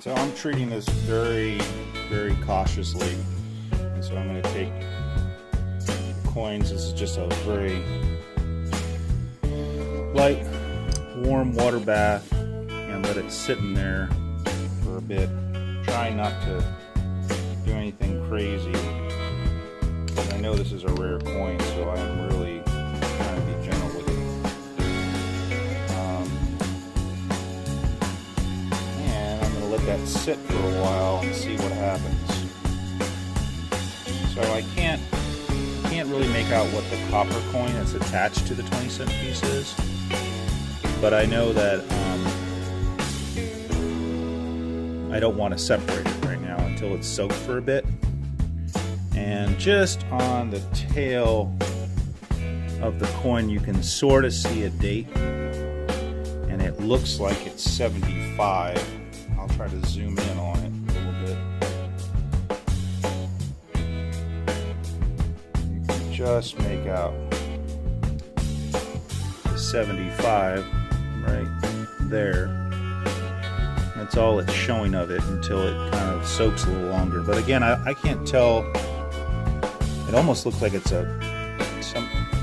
So I'm treating this very, very cautiously. And so I'm going to take coins. This is just a very light, warm water bath and let it sit in there for a bit. Trying not to do anything crazy. I know this is a rare coin, so I'm really trying to be gentle with it. And I'm going to let that sit for a while and see what happens. So I can't really make out what the copper coin that's attached to the 20-cent piece is, but I know that I don't want to separate it right now until it's soaked for a bit. And just on the tail of the coin you can sort of see a date, and it looks like it's 75. I'll try to zoom in on it a little bit. You can just make out the 75 right there. That's all it's showing of it until it kind of soaks a little longer. But again, I can't tell. It almost looks like it's some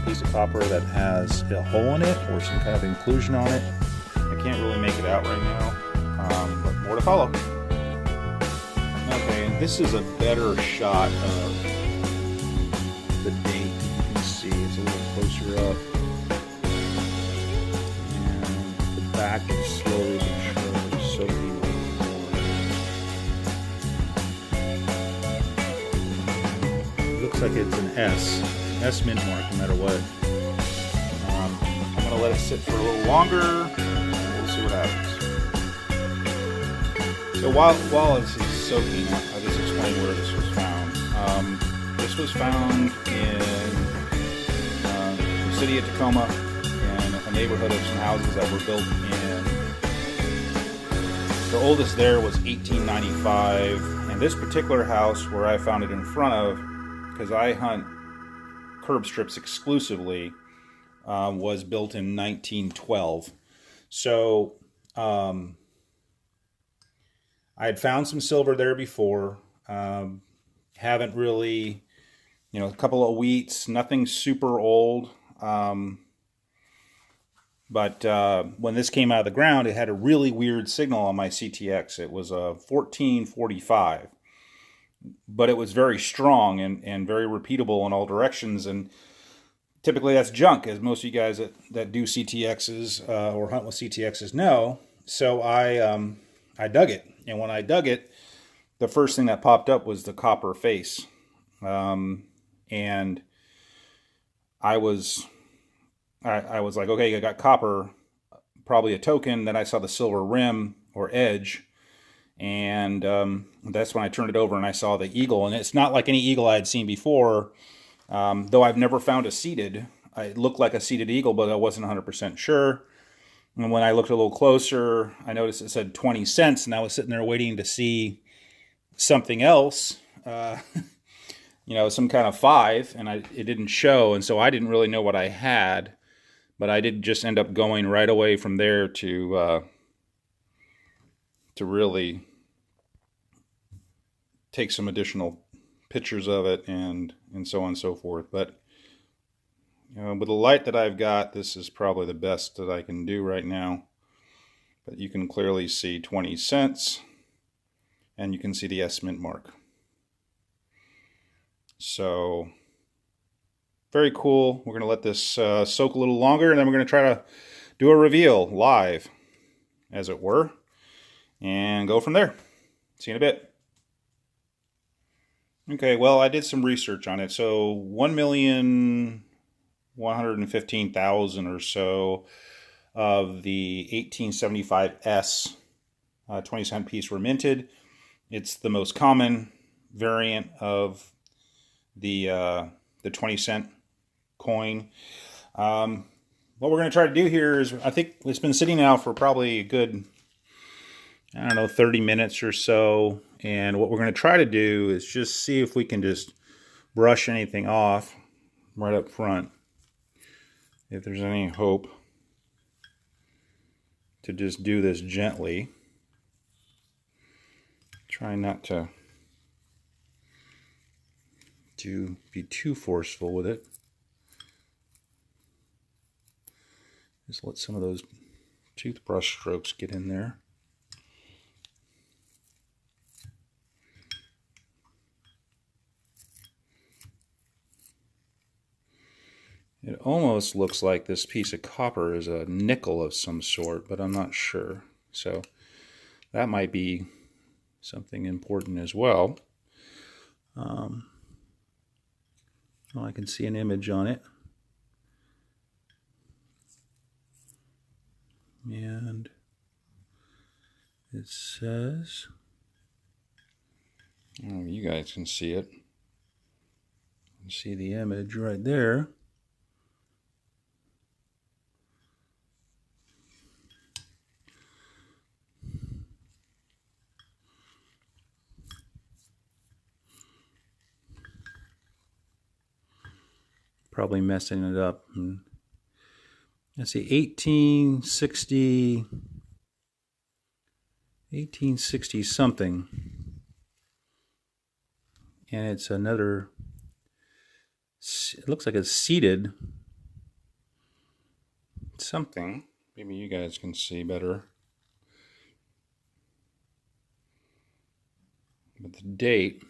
piece of copper that has a hole in it or some kind of inclusion on it. I can't really make it out right now, but more to follow. Okay, and this is a better shot of the date. You can see it's a little closer up. And the back is slowly but surely soaking. Looks like it's an S mint mark no matter what. I'm going to let it sit for a little longer and we'll see what happens. So while this is soaking, I'll just explain where this was found. This was found in the city of Tacoma in a neighborhood of some houses that were built in. The oldest there was 1895, and this particular house where I found it in front of, because I hunt curb strips exclusively, was built in 1912. So I had found some silver there before. Haven't really, a couple of wheats, nothing super old. But when this came out of the ground, it had a really weird signal on my CTX. It was a 1445. But it was very strong and very repeatable in all directions. And typically that's junk, as most of you guys that do CTXs or hunt with CTXs know. So I dug it. And when I dug it, the first thing that popped up was the copper face. And I was like, okay, I got copper, probably a token. Then I saw the silver rim or edge. And that's when I turned it over and I saw the eagle. And it's not like any eagle I had seen before, though I've never found a seated. It looked like a seated eagle, but I wasn't 100% sure. And when I looked a little closer, I noticed it said 20 cents, and I was sitting there waiting to see something else, some kind of 5, and it didn't show. And so I didn't really know what I had, but I did just end up going right away from there to really take some additional pictures of it and so on and so forth. But with the light that I've got, this is probably the best that I can do right now. But you can clearly see 20 cents and you can see the S mint mark. So very cool. We're going to let this soak a little longer, and then we're going to try to do a reveal live, as it were, and go from there. See you in a bit. Okay, well, I did some research on it. So 1,115,000 or so of the 1875 S 20-cent piece were minted. It's the most common variant of the 20-cent coin. What we're going to try to do here is, I think it's been sitting now for probably a good, 30 minutes or so. And what we're going to try to do is just see if we can just brush anything off right up front. If there's any hope to just do this gently. Try not to be too forceful with it. Just let some of those toothbrush strokes get in there. It almost looks like this piece of copper is a nickel of some sort, but I'm not sure. So that might be something important as well. Well, I can see an image on it. And it says, oh, you guys can see it. You can see the image right there. Probably messing it up. Let's see, 1860 something. And it's another, it looks like it's seated something. Maybe you guys can see better. But the date,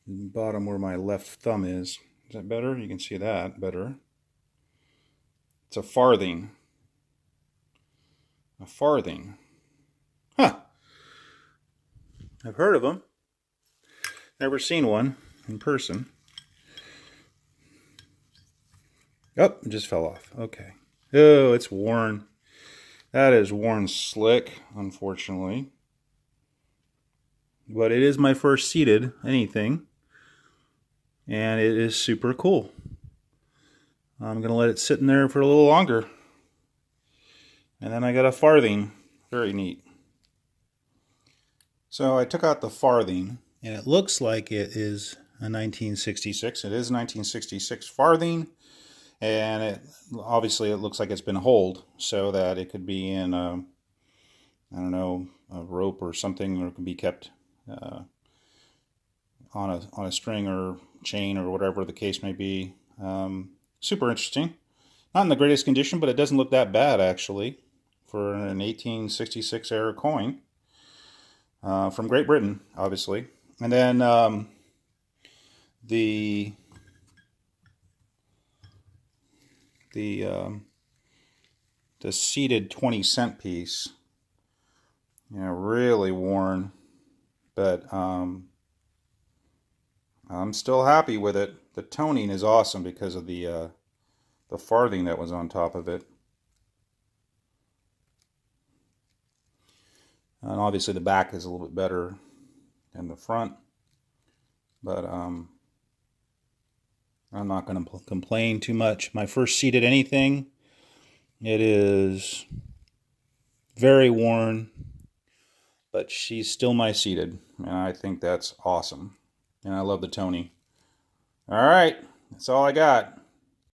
the bottom where my left thumb is that better? You can see that better. It's a farthing. A farthing. Huh. I've heard of them. Never seen one in person. Oh, it just fell off. Okay. Oh, it's worn. That is worn slick, unfortunately. But it is my first seated anything. And it is super cool. I'm going to let it sit in there for a little longer. And then I got a farthing. Very neat. So I took out the farthing, and it looks like it is a 1966. It is a 1966 farthing, and it looks like it's been holed so that it could be in I don't know, a rope or something, or it can be kept on a string or chain or whatever the case may be. Super interesting. Not in the greatest condition, but it doesn't look that bad actually for an 1866 era coin from Great Britain, obviously. And then the seated 20-cent piece, really worn, but I'm still happy with it. The toning is awesome because of the farthing that was on top of it. And obviously the back is a little bit better than the front. But I'm not going to complain too much. My first seated anything. It is very worn, but she's still my seated. And I think that's awesome. And I love the toning. All right, that's all I got.